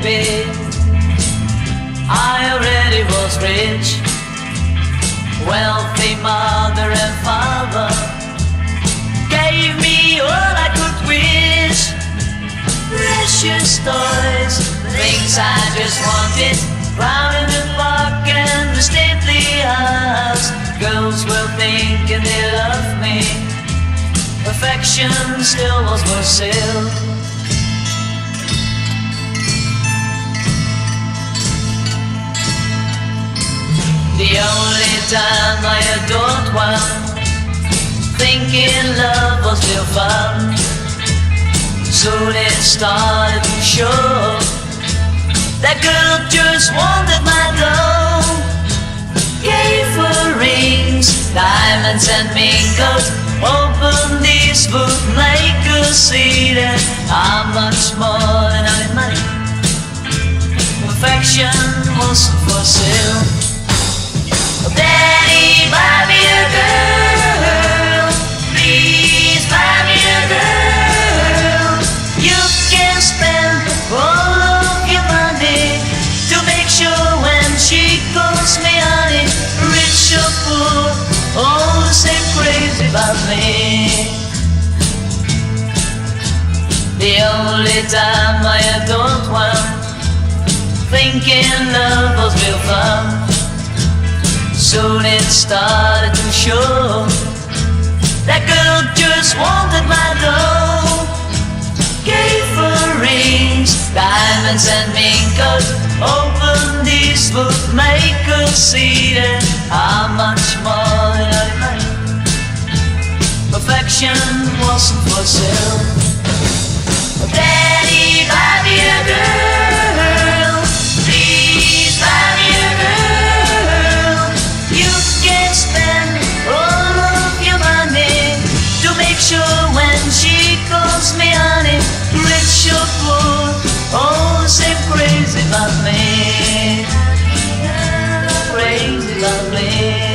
baby, I already was rich. Wealthy mother and father gave me all I could wish. Precious toys, things I just wanted, round in the park and the stately house. Girls were thinking they loved me, perfection still was for sale. The only time I adored one, thinking love was real fun. Soon it started to show, that girl just wanted my dough. Gave her rings, diamonds and mink coat, hoping this would make her see that I'm much more than only money. Perfection wasn't for sale. Daddy, buy me a girl, please buy me a girl. You can spend all of your money to make sure when she calls me honey. Rich or poor, all the same crazy about me. The only time I adored one, thinking love was real fun. Soon it started to show, that girl just wanted my dough. Gave her rings, diamonds and mink coat, hoping this would make her see that I'm much more than only money. Perfection wasn't for sale. Daddy, buy me a girl, please buy me a girl. You can spend all of your money to make sure when she calls me honey. Rich or poor, all the same crazy about me. Crazy about me.